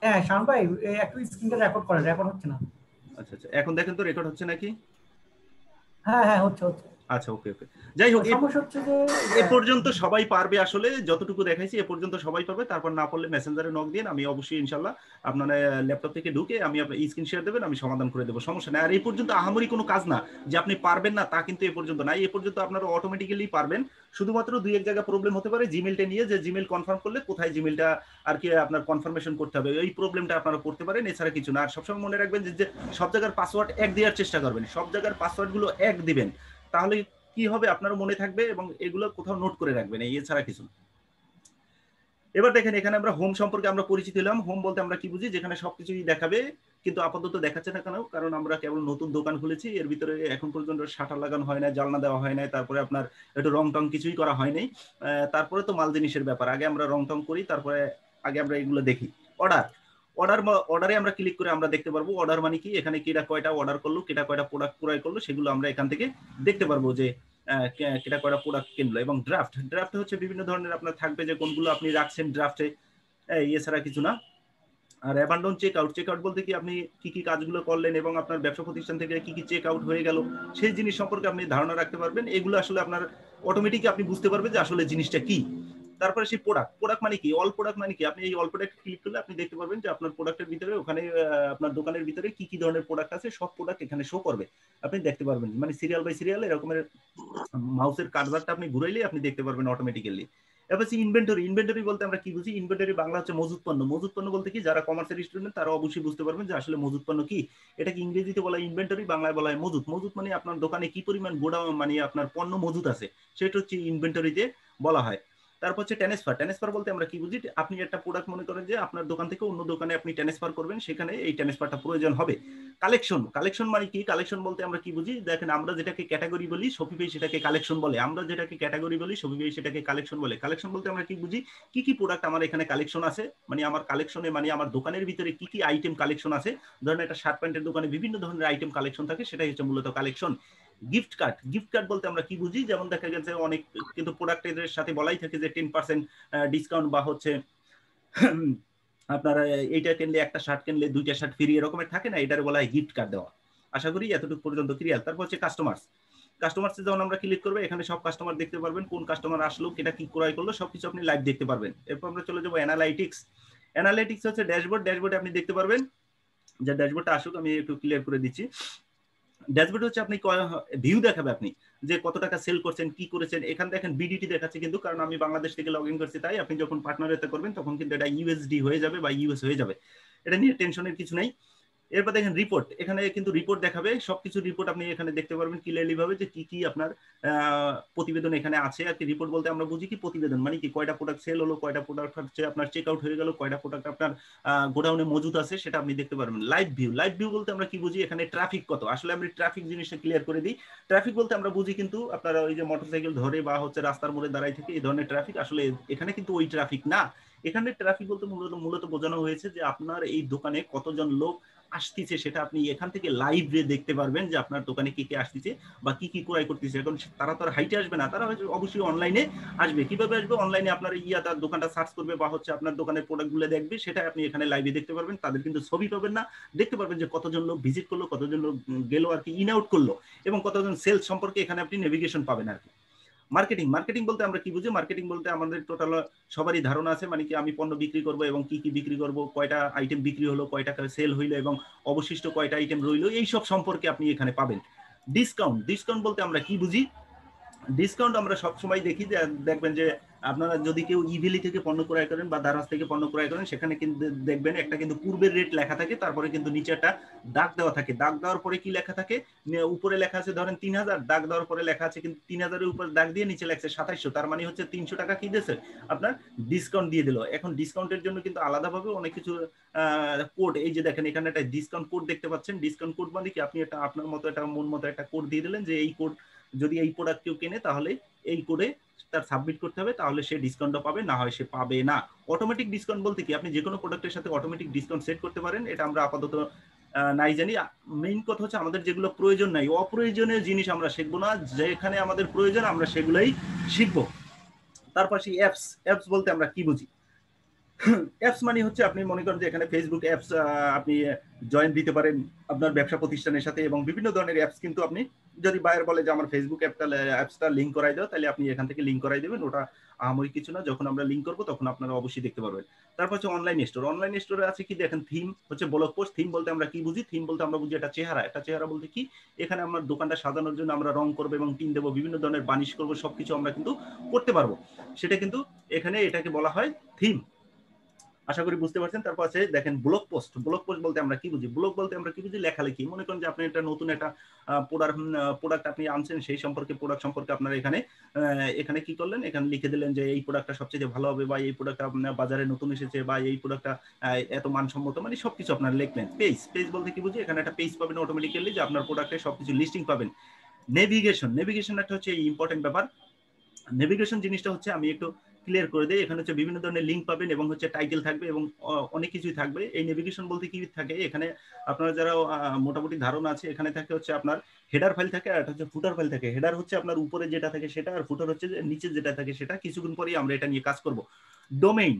হ্যাঁ শাওন ভাই, একটু স্ক্রিনটা রেকর্ড করেন, রেকর্ড হচ্ছে না। আচ্ছা আচ্ছা, এখন দেখেন তো রেকর্ড হচ্ছে নাকি? হ্যাঁ হ্যাঁ, হচ্ছে হচ্ছে। আচ্ছা, ওকে ওকে। যাই হোক, সমস্যা হচ্ছে যে এ পর্যন্ত সবাই পারবে আসলে, যতটুকু দেখাইছি এ পর্যন্ত সবাই পাবে। তারপর না পারলে মেসেঞ্জারে নক দিন, আমি অবশ্যই ইনশাল্লাহ আপনার ল্যাপটপ থেকে ঢুকে আমি আপনার স্ক্রিন শেয়ার দেবেন, আমি সমাধান করে দেবো, সমস্যা নেই। আর এই পর্যন্ত আহামরি কোনো কাজ না যে আপনি পারবেন না, তা কিন্তু এ পর্যন্ত নাই। এ পর্যন্ত আপনারা অটোমেটিক্যালি পারবেন। শুধুমাত্র দুই এক জায়গায় প্রবলেম হতে পারে জিমেলটা নিয়ে, যে জিমেল কনফার্ম করলে কোথায় জিমেলটা আর কি আপনার কনফার্মেশন করতে হবে, এই প্রবলেমটা আপনারা করতে পারেন, এছাড়া কিছু না। আর সবসময় মনে রাখবেন যে সব জায়গার পাসওয়ার্ড এক দেওয়ার চেষ্টা করবেন, সব জায়গার পাসওয়ার্ড গুলো এক দিবেন, তাহলে কি হবে আপনারও মনে থাকবে এবং এগুলো কোথাও নোট করে রাখবেন, এই এছাড়া কিছু না। এবার দেখেন এখানে আমরা হোম সম্পর্কে আমরা পরিচিত হলাম। হোম বলতে আমরা কি বুঝি? যেখানে সবকিছুই দেখাবে, কিন্তু আপাতত দেখাচ্ছে না কেন? কারণ আমরা কেবল নতুন দোকান খুলেছি, এর ভিতরে এখন পর্যন্ত শাটার লাগানো হয় না, জানলা দেওয়া হয় নাই, তারপরে আপনার একটু রং টং কিছুই করা হয় নাই। তারপরে তো মাল জিনিসের ব্যাপার, আগে আমরা রং টং করি, তারপরে আগে আমরা এগুলো দেখি। অর্ডার, অর্ডারে আমরা ক্লিক করে আমরা দেখতে পারবো অর্ডার মানে কি, এখানে কেটা কয়টা অর্ডার করলো, কেটা কয়টা প্রোডাক্ট ক্রয় করলো, সেগুলো আমরা এখান থেকে দেখতে পারবো যে কেটা কয়টা প্রোডাক্ট কিনলো। এবং ড্রাফট, ড্রাফট হচ্ছে বিভিন্ন ধরনের আপনার থাকবে যে কোনগুলো আপনি রাখছেন ড্রাফটে, এছাড়া কিছু না। আর abandon check out, check out বলতে কি আপনি কি কি কাজগুলো করলেন এবং আপনার ব্যবসা প্রতিষ্ঠান থেকে কি কি চেক আউট হয়ে গেল, সেই জিনিস সম্পর্কে আপনি ধারণা রাখতে পারবেন। এগুলো আসলে আপনার অটোমেটিক আপনি বুঝতে পারবেন যে আসলে জিনিসটা কি। তারপরে সেই প্রোডাক্ট, প্রোডাক্ট মানে কি, অল প্রোডাক্ট মানে কি, আপনি এই অল প্রোডাক্ট ক্লিক করলে আপনি দেখতে পারবেন যে আপনার প্রোডাক্টের ভিতরে ওখানে আপনার দোকানের ভিতরে কি কি ধরনের প্রোডাক্ট আছে, সব প্রোডাক্ট এখানে শো করবে, আপনি দেখতে পারবেন, মানে সিরিয়াল বাই সিরিয়াল এরকমের মাউসের কার্সারটা আপনি ঘুরাইলে আপনি দেখতে পারবেন অটোমেটিক্যালি। এবার হচ্ছে ইনভেন্টরি, ইনভেন্টরি বলতে আমরা কি বুঝি? ইনভেন্টরি বাংলা হচ্ছে মজুত পণ্য। মজুত পণ্য বলতে কি, যারা কমার্সের স্টুডেন্ট তারা অবশ্যই বুঝতে পারবেন যে আসলে মজুত পণ্য কি। এটাকে ইংরেজিতে বলা হয় ইনভেন্টরি, বাংলায় বলা হয় মজুত। মজুত মানে আপনার দোকানে কি পরিমাণ গোডাউন মানে আপনার পণ্য মজুত আছে, সেটা হচ্ছে ইনভেন্টরিতে বলা হয়। তারপর হচ্ছে ট্রান্সফার, ট্রান্সফার বলতে আমরা কি বুঝি? আপনি একটা প্রোডাক্ট মনে করেন যে আপনার দোকান থেকে অন্য দোকানে আপনি ট্রান্সফার করবেন, সেখানে এই ট্রান্সফারটা প্রয়োজন হবে। কালেকশন, কালেকশন মানে কি? কালেকশন বলতে আমরা কি বুঝি? দেখেন আমরা যেটাকে ক্যাটাগরি বলি, শপিফাই সেটাকে কালেকশন বলে। আমরা যেটাকে ক্যাটাগরি বলি, শপিফাই সেটাকে কালেকশন বলে। কালেকশন বলতে আমরা কি বুঝি? কি কি প্রোডাক্ট আমার এখানে কালেকশন আছে, মানে আমার কালেকশনে মানে আমার দোকানের ভিতরে কি কি আইটেম কালেকশন আছে। ধরেন একটা শার্ট প্যান্টের দোকানে বিভিন্ন ধরনের আইটেম কালেকশন থাকে, সেটাই হচ্ছে মূলত collection. Gift card, gift card বলতে আমরা কি বুঝি? যেমন দেখা গেছে অনেক কিন্তু প্রোডাক্টের সাথে বলাই থাকে যে 10% ডিসকাউন্ট বা হচ্ছে আপনারা এইটা কিনলে একটা শার্ট কিনলে দুইটা শার্ট ফ্রি, এরকমের থাকে না, এটার বলা হয় গিফট কার্ড দেওয়া। আশা করি এতটুকু পর্যন্ত ক্লিয়ার। তারপর হচ্ছে কাস্টমার্স, কাস্টমার্সে যখন আমরা ক্লিক করবো এখানে সব কাস্টমার দেখতে পারবেন, কোন কাস্টমার আসলো, কেটা কি ক্রয় করলো, সবকিছু আপনি লাইভ দেখতে পারবেন। এরপর আমরা চলে যাবো অ্যানালাইটিক্স। অ্যানালাইটিক্স হচ্ছে ড্যাশবোর্ড, ড্যাশবোর্ডে আপনি দেখতে পারবেন যে ড্যাশবোর্ডটা আসুক, আমি একটু ক্লিয়ার করে দিচ্ছি। ড্যাশবোর্ড হচ্ছে আপনি ভিউ দেখাবে, আপনি যে কত টাকা সেল করছেন, কি করেছেন। এখানে দেখেন বিডিটি দেখাচ্ছে কিন্তু, কারণ আমি বাংলাদেশ থেকে লগ ইন করছি, তাই আপনি যখন পার্টনার করবেন তখন কিন্তু এটা ইউএসডি হয়ে যাবে বা ইউএস হয়ে যাবে, এটা নিয়ে টেনশনের কিছু নাই। এরপর দেখেন রিপোর্ট, এখানে কিন্তু রিপোর্ট দেখাবে, সবকিছু রিপোর্ট আপনি এখানে দেখতে পারবেন ক্লিয়ারলি ভাবে যে কি কি আপনার প্রতিবেদন এখানে আছে আর কি। রিপোর্ট বলতে আমরা বুঝি কি, প্রতিবেদন মানে কি, কয়টা প্রোডাক্ট সেল হলো, কয়টা প্রোডাক্ট হচ্ছে আপনার চেক আউট হয়ে গেল, কয়টা প্রোডাক্ট আপনার গোডাউনে মজুদ আছে, সেটা আপনি দেখতে পারবেন। লাইভ ভিউ, লাইভ ভিউ বলতে আমরা কি বুঝি? এখানে ট্রাফিক কত, আসলে আমি ট্রাফিক জিনিসটা ক্লিয়ার করে দিই। ট্রাফিক বলতে আমরা বুঝি কিন্তু আপনারা ওই যে মোটরসাইকেল ধরে বা হচ্ছে রাস্তার মোড়ে দাঁড়াই থেকে এই ধরনের ট্রাফিক, আসলে এখানে কিন্তু ওই ট্রাফিক না। এখানে ট্রাফিক বলতে মূলত মূলত বোঝানো হয়েছে যে আপনার এই দোকানে কতজন লোক আসতেছে, সেটা আপনি এখান থেকে লাইভে দেখতে পারবেন যে আপনার দোকানে কি কি আসতেছে বা কি কি ক্রয় করতেছে। এখন তারা তো আর হাইটে আসবে না, তারা অবশ্যই অনলাইনে আসবে। কিভাবে আসবে? অনলাইনে আপনার তার দোকানটা সার্চ করবে বা হচ্ছে আপনার দোকানের প্রোডাক্টগুলো দেখবে, সেটা আপনি এখানে লাইভে দেখতে পারবেন। তাদের কিন্তু ছবি পাবেন না, দেখতে পারবেন যে কতজন লোক ভিজিট করলো, কতজন লোক গেলো আর কি, ইন আউট করলো, এবং কতজন সেলস সম্পর্কে এখানে আপনি নেভিগেশন পাবেন আর কি। মার্কেটিং, মার্কেটিং বলতে আমরা কি বুঝি? মার্কেটিং বলতে আমাদের টোটাল সবারই ধারণা আছে, মানে কি আমি পণ্য বিক্রি করব এবং কি কি বিক্রি করব, কয়টা আইটেম বিক্রি হলো, কয় টাকা সেল হইলো এবং অবশিষ্ট কয়টা আইটেম রইলো, এই সব সম্পর্কে আপনি এখানে পাবেন। ডিসকাউন্ট, ডিসকাউন্ট বলতে আমরা কি বুঝি? ডিসকাউন্ট আমরা সবসময় দেখি যে দেখবেন যে আপনারা যদি কেউ ইভিলি থেকে পণ্য ক্রয় করেন বা দারাজ থেকে পণ্য ক্রয় করেন, সেখানে কিন্তু দেখবেন একটা কিন্তু পূর্বের রেট লেখা থাকে, তারপরে কিন্তু নিচে একটা দাগ দেওয়া থাকে। দাগ দেওয়ার পরে কি লেখা থাকে? উপরে লেখা আছে ধরেন 3000, দাগ দেওয়ার পরে লেখা আছে কিন্তু 3000-এর উপর দাগ দিয়ে নিচে লেখছে 2700, তার মানে হচ্ছে 300 টাকা কি দিয়েছে আপনার ডিসকাউন্ট দিয়ে দিল। এখন ডিসকাউন্টের জন্য কিন্তু আলাদাভাবে অনেক কিছু কোড, এই যে দেখেন এখানে একটা ডিসকাউন্ট কোড দেখতে পাচ্ছেন। ডিসকাউন্ট কোড মানে কি, আপনি একটা আপনার মতো একটা মন মতো একটা কোড দিয়ে দিলেন যে এই কোড যদি এই প্রোডাক্ট কেউ কেনে তাহলে এই কোডে তার সাবমিট করতে হবে, তাহলে সে ডিসকাউন্টটা পাবে, না হয় সে পাবে না। অটোমেটিক ডিসকাউন্ট বলতে কি, আপনি যে কোনো প্রোডাক্টের সাথে অটোমেটিক ডিসকাউন্ট সেট করতে পারেন, এটা আমরা আপাতত নাই জানি। মেইন কথা হচ্ছে আমাদের যেগুলো প্রয়োজন নাই, অপ্রয়োজনীয় জিনিস আমরা শিখবো না, যেখানে আমাদের প্রয়োজন আমরা সেগুলোই শিখবো। তার পাশে অ্যাপস, অ্যাপস বলতে আমরা কি বুঝি? অ্যাপস মানে হচ্ছে আপনি মনে করেন যে এখানে ফেসবুক অ্যাপস আপনি জয়েন দিতে পারেন আপনার ব্যবসা প্রতিষ্ঠানের সাথে, এবং বিভিন্ন ধরনের অ্যাপস কিন্তু আপনি যদি বায়ার বলে যে আমার ফেসবুক অ্যাপসটা লিঙ্ক করাই দাও, তাহলে আপনি এখান থেকে লিঙ্ক করাই দেবেন। ওটা আহামরি কিছু না, যখন আমরা লিঙ্ক করবো তখন আপনারা অবশ্যই দেখতে পারবেন। তারপর হচ্ছে অনলাইন স্টোর। অনলাইন স্টোরে আছে কি দেখেন থিম হচ্ছে ব্লগ পোস্ট। থিম বলতে আমরা কি বুঝি? থিম বলতে আমরা বুঝি একটা চেহারা। একটা চেহারা বলতে কি, এখানে আমার দোকানটা সাজানোর জন্য আমরা রং করবো এবং টিন দেবো, বিভিন্ন ধরনের বানিশ করবো, সবকিছু আমরা কিন্তু করতে পারবো। সেটা কিন্তু এখানে এটাকে বলা হয় থিম। আশা করি বুঝতে পারছেন। তারপর আছে দেখেন ব্লগ পোস্ট। ব্লগ পোস্ট বলতে আমরা কি বুঝি? ব্লগ বলতে আমরা কি বুঝি? লেখালেখি। মনে করেন যে আপনি একটা নতুন একটা প্রোডাক্ট আপনি আনছেন, সেই সম্পর্কে প্রোডাক্ট সম্পর্কে আপনারা এখানে কি করলেন, এখানে লিখে দিলেন যে এই প্রোডাক্টটা সবচেয়ে ভালো হবে, বা এই প্রোডাক্টটা আপনার বাজারে নতুন এসেছে, বা এই প্রোডাক্টটা এত মানসম্মত, মানে সবকিছু আপনারা লিখলেন। পেজ। পেজ বলতে কি বুঝি? এখানে একটা পেজ পাবেন অটোমেটিক্যালি, যে আপনার প্রোডাক্টের সবকিছু লিস্টিং পাবেন। নেভিগেশন। নেভিগেশন একটা হচ্ছে ইম্পর্টেন্ট ব্যাপার। নেভিগেশন জিনিসটা হচ্ছে আমি একটু ক্লিয়ার করে দেই। এখানে হচ্ছে বিভিন্ন ধরনের লিঙ্ক পাবেন, এবং হচ্ছে টাইটেল থাকবে, এবং অনেক কিছুই থাকবে। এই নেভিগেশন বলতে কি থাকে, এখানে আপনারা যারা মোটামুটি ধারণা আছে, এখানে থাকে হচ্ছে আপনার হেডার ফাইল থাকে, আর একটা হচ্ছে ফুটার ফাইল থাকে। হেডার হচ্ছে আপনার উপরে যেটা থাকে সেটা, আর ফুটার হচ্ছে নিচে যেটা থাকে সেটা। কিছুক্ষণ পরেই আমরা এটা নিয়ে কাজ করব। ডোমেইন।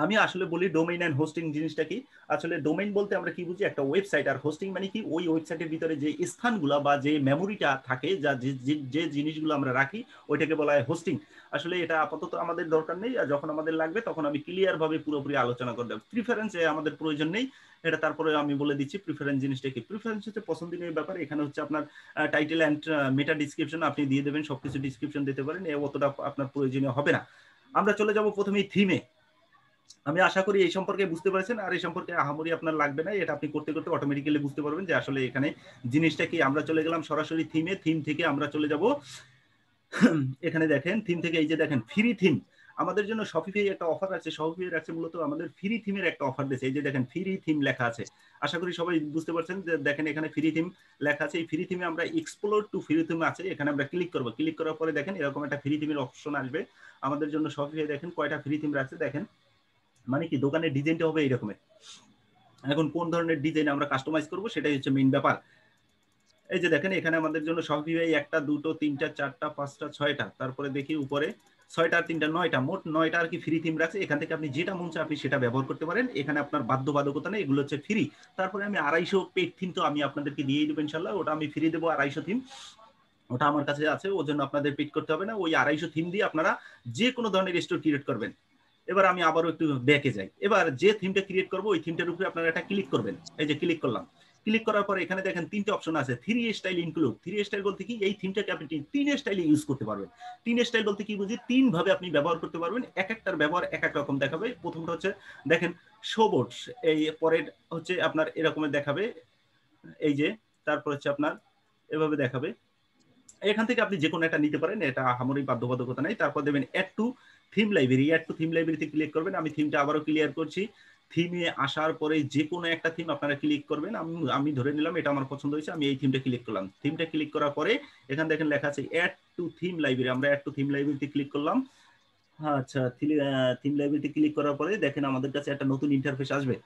আমি আসলে বলি ডোমেইন এন্ড হোস্টিং জিনিসটা কি। আসলে ডোমেইন বলতে আমরা কি বুঝি? একটা ওয়েবসাইট। আর হোস্টিং মানে কি? ওই ওয়েবসাইটের ভিতরে যে স্থানগুলো বা যে মেমোরিটা থাকে, যা যে জিনিসগুলো আমরা রাখি, ওইটাকে বলা হয় হোস্টিং। আসলে এটা আপাতত আমাদের দরকার নেই, আর যখন আমাদের লাগবে তখন আমি ক্লিয়ার ভাবে পুরোপুরি আলোচনা করে দেব। প্রিফারেন্স আমাদের প্রয়োজন নেই, এটা তারপরে আমি বলে দিচ্ছি প্রিফারেন্স জিনিসটা কি। প্রিফারেন্স হচ্ছে পছন্দনীয় ব্যাপার। এখানে হচ্ছে আপনার টাইটেল এন্ড মেটা ডিসক্রিপশন আপনি দিয়ে দেবেন, সবকিছু ডিসক্রিপশন দিতে পারেন, অতটা আপনার প্রয়োজনীয় হবে না। আমরা চলে যাব প্রথমেই থিমে। আমি আশা করি এই সম্পর্কে বুঝতে পেরেছেন, আর এই সম্পর্কে আহামরি আপনার লাগবে না। এটা আপনি করতে করতে অটোমেটিক্যালি বুঝতে পারবেন যে আসলে এখানে জিনিসটা কি। আমরা চলে গেলাম সরাসরি থিমে। থিম থেকে আমরা চলে যাব এখানে দেখেন থিম থেকে, এই যে দেখেন ফ্রি থিম। আমাদের জন্য শপিফাই একটা অফার আছে। শপিফাই আছে মূলত আমাদের ফ্রি থিমের একটা অফার দিয়েছে। এই যে দেখেন ফ্রি থিম লেখা আছে। আশা করি সবাই বুঝতে পারছেন যে দেখেন এখানে ফ্রি থিম লেখা আছে। এই ফ্রি থিমে আমরা এক্সপ্লোর টু ফ্রি থিম আছে, এখানে আমরা ক্লিক করব। ক্লিক করার পরে দেখেন এরকম একটা ফ্রি থিমের অপশন আসবে আমাদের জন্য। শপিফাই দেখেন কয়টা ফ্রি থিম রাখছে দেখেন। মানে কি, দোকানের ডিজাইনটা হবে এইরকমের। এখন কোন ধরনের ডিজাইন আমরা কাস্টমাইজ করব সেটাই হচ্ছে মেইন ব্যাপার। এই যে দেখেন এখানে আমাদের জন্য শপিফাই একটা, দুটো, তিনটা, চারটা, পাঁচটা, ছয়টা, তারপরে দেখি উপরে 6টা আর 3টা 9টা, মোট 9টা আর কি ফ্রি থিম রাখছে। এখান থেকে আপনি যেটা মন চায় আপনি সেটা ব্যবহার করতে পারেন। এখানে আপনার বাধ্যবাধকতা নেই, এগুলো হচ্ছে ফ্রি। তারপরে আমি 250 পেড থিম তো আমি আপনাদেরকে দিয়ে দেবো ইনশাল্লাহ। ওটা আমি ফ্রি দেবো 250 থিম, ওটা আমার কাছে আছে, ওর জন্য আপনাদের পেড করতে হবে না। ওই 250 থিম দিয়ে আপনারা যে কোনো ধরনের স্টোর ক্রিয়েট করবেন। এবার আমি আবারও একটু ব্যাকে যাই। এবার যে থিমটা ক্রিয়েট করবো ওই থিমটার উপরে আপনারা একটা ক্লিক করবেন। এই যে ক্লিক করলাম। ক্লিক করার পরে এখানে দেখেন 3টে অপশন আছে। 3 স্টাইল ইনক্লুড। 3 স্টাইল বলতে কি, এই থিমটাকে আপনি 3 স্টাইলে ইউজ করতে পারবেন। 3 স্টাইল বলতে কি বুঝি? 3 ভাবে আপনি ব্যবহার করতে পারবেন। এক একটার ব্যবহার এক এক রকম দেখাবে। প্রথমটা হচ্ছে দেখেন শোবোর্ডস, এই পরের হচ্ছে আপনার এরকমের দেখাবে, এই যে, তারপর হচ্ছে আপনার এভাবে দেখাবে। এখান থেকে আপনি যে কোনো একটা নিতে পারেন, এটা আহামরি বাধ্যবাধকতা নাই। তারপর দেবেন add to theme library. Add to theme লাইব্রেরিতে ক্লিক করবেন। আমি থিমটা আবারও ক্লিয়ার করছি। থিমে আসার পরে যে কোনো একটা থিম আপনারা ক্লিক করবেন। আমি ধরে নিলাম এটা আমার পছন্দ হয়েছে, আমি এই থিমটা ক্লিক করলাম। থিমটা ক্লিক করার পরে এখানে দেখেন লেখা আছে অ্যাড টু থিম লাইব্রেরি। আমরা অ্যাড টু থিম লাইব্রেরিতে ক্লিক করলাম। আচ্ছা, থিম লাইব্রেরিতে ক্লিক করার পরে দেখেন আমাদের কাছে একটা নতুন ইন্টারফেস আসবে।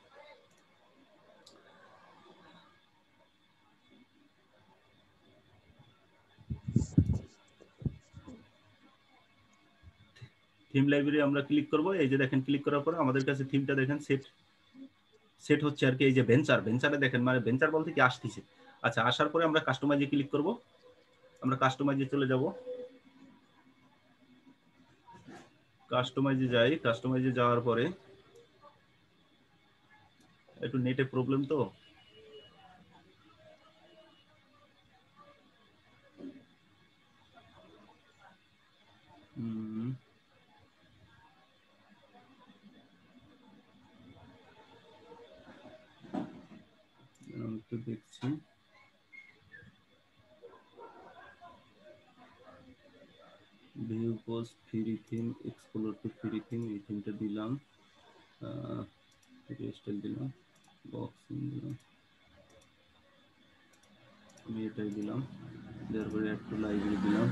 থিম লাইব্রেরি আমরা ক্লিক করব। এই যে দেখেন ক্লিক করার পরে আমাদের কাছে থিমটা দেখেন সেট হচ্ছে আর কি। এই যে ভেঞ্চারে দেখেন, মানে ভেঞ্চার বলতে কি আসতেছে। আচ্ছা, আসার পরে আমরা কাস্টমাইজে ক্লিক করব। আমরা কাস্টমাইজে চলে যাব। কাস্টমাইজে যাই। কাস্টমাইজে যাওয়ার পরে একটু নেটে প্রবলেম তো, একটু দেখছি। View post free theme, explore to free theme, এই থিমটা দিলাম। স্টাইল দিলাম, বক্সিং দিলাম, আমি এটাই দিলাম। তারপরে একটু লাইব্রেরি দিলাম।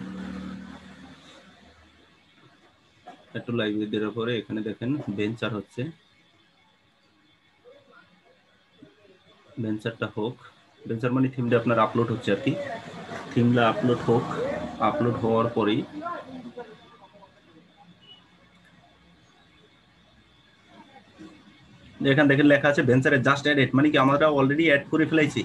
একটু লাইব্রেরি দেওয়ার পরে এখানে দেখেন ভেঞ্চার হচ্ছে। ভেঞ্চারটা হোক। ভেঞ্চার মানে থিমটা আপনার আপলোড হচ্ছে আর কি। থিমটা আপলোড হোক। আপলোড হওয়ার পরেই এখানে দেখেন লেখা আছে ভেঞ্চারে জাস্ট অ্যাড, মানে কি আমরা অলরেডি অ্যাড করে ফেলাইছি।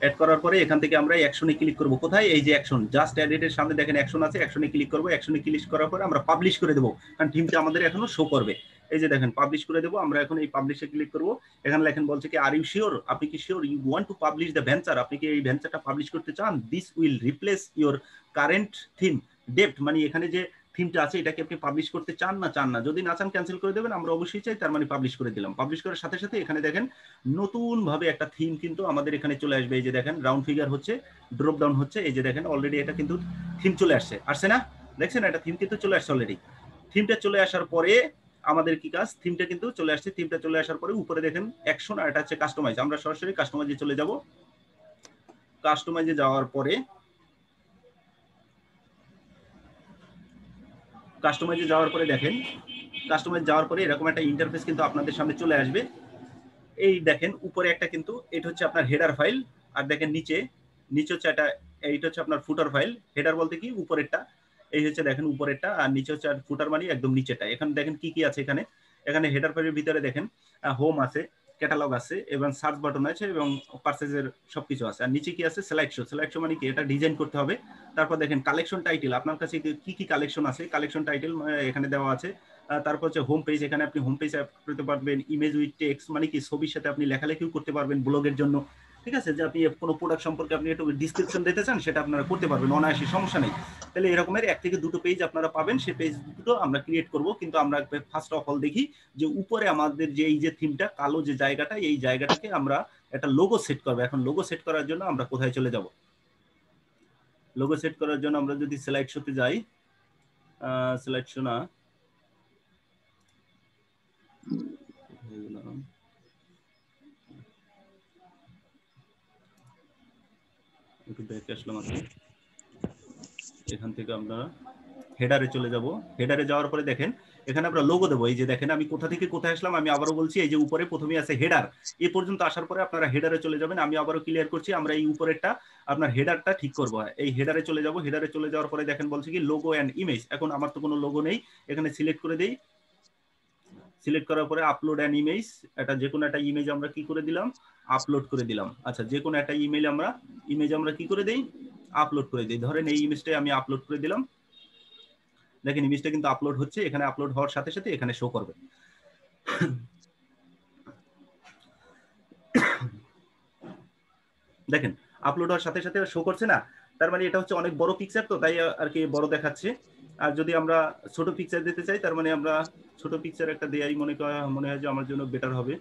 অ্যাড করার পরে এখান থেকে আমরা অ্যাকশনে ক্লিক করব। কোথায়? এই যে অ্যাকশন, জাস্ট অ্যাডেড এর সামনে দেখেন অ্যাকশন আছে, অ্যাকশনে ক্লিক করব। অ্যাকশনে ক্লিক করার পরে আমরা পাবলিশ করে দেব, কারণ থিমটা আমাদের এখনো শো করবে। এই যে দেখেন পাবলিশ করে দেব। আমরা এখন এই পাবলিশে ক্লিক করব। এখানে লেখেন বলছে কি আর ইউ শিওর, আপনি কি sure you want to publish the venture, আপনি কি এই ভেঞ্চারটা পাবলিশ করতে চান? This will replace your current theme ডেপ্ট, মানে এখানে যে থিমটা আছে এটাকে আপনি পাবলিশ করতে চান না, যদি না চান ক্যান্সেল করে দেবেন। আমরা অবশ্যই চাই, তার মানে পাবলিশ করে দিলাম। পাবলিশ করার সাথে সাথে এখানে দেখেন নতুন ভাবে একটা থিম কিন্তু আমাদের এখানে চলে আসবে। এই যে দেখেন রাউন্ড ফিগার হচ্ছে, ড্রপ ডাউন হচ্ছে, এই যে দেখেন অলরেডি এটা কিন্তু থিম চলে আসছে না? দেখছেন এটা থিম কিন্তু চলে আসছে অলরেডি। থিমটা চলে আসার পরে আমাদের কি কাজ? থিমটা কিন্তু চলে আসছে। থিমটা চলে আসার পরে উপরে দেখেন অ্যাকশন, আর এটা হচ্ছে কাস্টমাইজ। আমরা সরাসরি কাস্টমাইজে চলে যাব। কাস্টমাইজে যাওয়ার পরে দেখেন কাস্টমাইজ যাওয়ার পরে এরকম একটা ইন্টারফেস কিন্তু আপনাদের সামনে চলে আসবে। এই দেখেন উপরে একটা কিন্তু এটা হচ্ছে আপনার হেডার ফাইল, আর দেখেন নিচে হচ্ছে এটা, এইটা হচ্ছে আপনার ফুটার ফাইল। হেডার বলতে কি উপরেরটা, এই হচ্ছে দেখেন উপরেরটা, আর নিচে হচ্ছে আর ফুটার মানে একদম নিচেটা। এখানে দেখেন কি কি আছে। এখানে হেডার ফাইলের ভিতরে দেখেন হোম আছে, ক্যাটালগ আছে, এবং সার্চ বাটন আছে, এবং পারচেজের সবকিছু আছে। আর নিচে কি আছে? সিলেক্ট শো মানে কি এটা ডিজাইন করতে হবে। তারপর দেখেন কালেকশন টাইটেল, আপনার কাছে কি কি কালেকশন আছে, কালেকশন টাইটেল এখানে দেওয়া আছে। তারপর হচ্ছে হোম পেজ, এখানে আপনি হোম পেজ অ্যাড করতে পারবেন। ইমেজ উইথ টেক্সট মানে কি ছবির সাথে আপনি লেখালেখিও করতে পারবেন ব্লগের জন্য, ঠিক আছে? যে আপনি কোনো প্রোডাক্ট সম্পর্কে আপনি একটু ডিসক্রিপশন দিতে চান, সেটা আপনারা করতে পারবেন অনায়াসী, সমস্যা নেই। তাহলে এরকমের 1 থেকে 2টো পেজ আপনারা পাবেন। সেই পেজ দুটো আমরা ক্রিয়েট করব, কিন্তু আমরা ফার্স্ট অফ অল দেখি যে উপরে আমাদের যে এই যে থিমটা কালো যে জায়গাটা, এই জায়গাটাকে আমরা একটা লোগো সেট করব। এখন লোগো সেট করার জন্য আমরা কোথায় চলে যাব? লোগো সেট করার জন্য আমরা যদি স্লাইড শোতে যাই, স্লাইড শো না, একটু ব্যাকে আসলাম আর কি। এখান থেকে আমরা হেডারে চলে যাব। হেডারে যাওয়ার পরে দেখেন এখানে আমরা লোগো দেবো। এই যে দেখেন আমি কোথা থেকে কোথায় আসলাম, আমি আবারও বলছি, এই যে উপরে প্রথমে আছে হেডার, এই পর্যন্ত আসার পরে আপনারা হেডারে চলে যাবেন। আমি আবারও ক্লিয়ার করছি, আমরা এই উপরেরটা আপনার হেডারটা ঠিক করব। এই হেডারে চলে যাব। হেডারে চলে যাওয়ার পরে দেখেন বলছে কি লোগো অ্যান্ড ইমেজ। এখন আমার তো কোনো লোগো নেই, এখানে সিলেক্ট করে দেই। সিলেক্ট করার পরে আপলোড অ্যান্ড ইমেজ, এটা যে কোনো একটা ইমেজ আমরা কি করে দিলাম? আপলোড করে দিলাম। আচ্ছা, যে কোনো একটা ইমেজ আমরা কি করে দেই? আপলোড করে দিই। ধরেন এই ইমেজটাই আমি আপলোড করে দিলাম। দেখেন ইমেজটা কিন্তু আপলোড হচ্ছে, এখানে আপলোড হওয়ার সাথে সাথে এখানে শো করবে। দেখেন আপলোড হওয়ার সাথে সাথে শো করছে না? তার মানে এটা হচ্ছে অনেক বড় পিকচার, তো তাই আর কি বড় দেখাচ্ছে। আর যদি আমরা ছোট পিকচার দিতে চাই, তার মানে আমরা ছোট পিকচার একটা দেয়াই মনে হয় যে আমার জন্য বেটার হবে,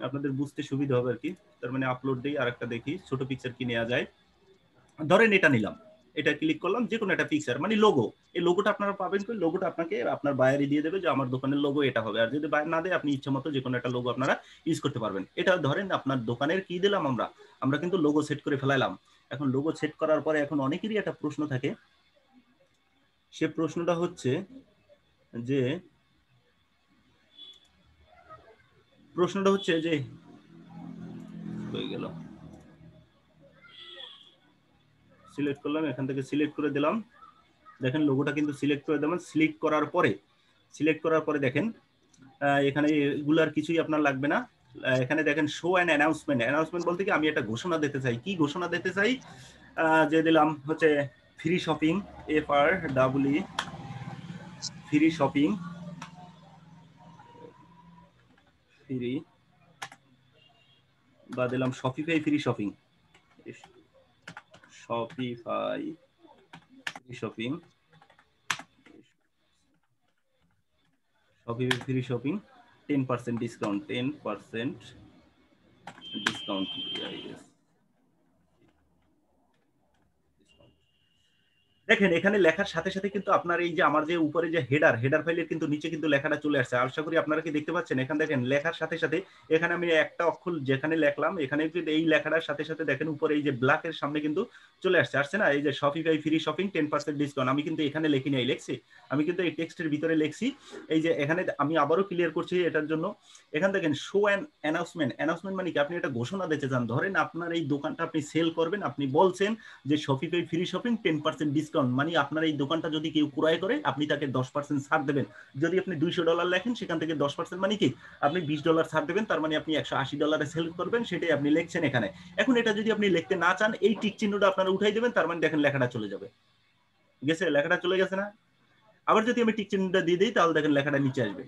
আপনাদের বুঝতে সুবিধা হবে আর কি। তার মানে আপলোড দেই, আর একটা দেখি ছোট পিকচার কি নেওয়া যায়। ধরেন এটা নিলাম, এটা ক্লিক করলাম, যে কোনো একটা পিকচার মানে লোগো। এই লোগোটা আপনারা পাবেন কই? লোগোটা আপনাকে আপনার বায়ারই দিয়ে দেবে যে আমার দোকানের লোগো এটা হবে। আর যদি বায়ার না দেয়, আপনি ইচ্ছা মতো যে কোনো একটা লোগো আপনারা ইউজ করতে পারবেন। এটা ধরেন আপনার দোকানের কি দিলাম আমরা কিন্তু লোগো সেট করে ফেলাইলাম। এখন লোগো সেট করার পরে এখন অনেকেরই একটা প্রশ্ন থাকে, সে প্রশ্নটা হচ্ছে যে হয়ে গেল, সিলেক্ট করলাম, এখান থেকে সিলেক্ট করে দিলাম। দেখেন লোগোটা কিন্তু সিলেক্ট করে দেবেন। সিলেক্ট করার পরে দেখেন এখানে এগুলার কিছুই আপনার লাগবে না। এখানে দেখেন শো অ্যান্ড অ্যানাউন্সমেন্ট বলতে কি আমি একটা ঘোষণা দিতে চাই। কি ঘোষণা দিতে চাই? যে দিলাম হচ্ছে free shopping, FREE free shopping, free, বা দিলাম Shopify free shopping, Shopify free shopping, Shopify free shopping 10% discount, 10% discount. দেখেন এখানে লেখার সাথে সাথে কিন্তু আপনার এই যে আমার যে উপরে যে হেডার ফাইলের কিন্তু নিচে কিন্তু লেখাটা চলে আসছে। আশা করি আপনারা কি দেখতে পাচ্ছেন? এখানে দেখেন লেখার সাথে সাথে এখানে আমি একটা অক্ষর যেখানে লিখলাম, এখানে কিন্তু এই লেখাটার সাথে সাথে দেখেন উপরে এই যে ব্ল্যাকের সামনে কিন্তু চলে আসছে না? এই যে শপিফাই ফ্রি শপিং 10% ডিসকাউন্ট। আমি কিন্তু এখানে লিখি নাই, আমি কিন্তু এই টেক্সটের ভিতরে লিখছি। এই যে এখানে আমি আবারও ক্লিয়ার করছি এটার জন্য। এখানে দেখেন শো অ্যান্ড অ্যানাউন্সমেন্ট মানে কি? আপনি একটা ঘোষণা দিতে চান। ধরেন আপনার এই দোকানটা আপনি সেল করবেন, আপনি বলছেন যে Shopify free shopping 10% discount on, মানে আপনার এই দোকানটা যদি কেউ ক্রয় করে আপনি তাকে 10% ছাড় দেবেন। যদি আপনি $200 লেখেন সেখান থেকে 10% মানে কি আপনি $20 ছাড় দেবেন, তার মানে আপনি $180 সেল করবেন, সেটাই আপনি লিখছেন এখানে। এখন এটা যদি আপনি লিখতে না চান এই টিক চিহ্নটা আপনারা উঠাই দেবেন, তার মানে দেখেন লেখাটা চলে যাবে, গেছে, লেখাটা চলে গেছে না? আবার যদি আমি টিক চিহ্নটা দিয়ে দিই তাহলে দেখেন লেখাটা নিচে আসবে।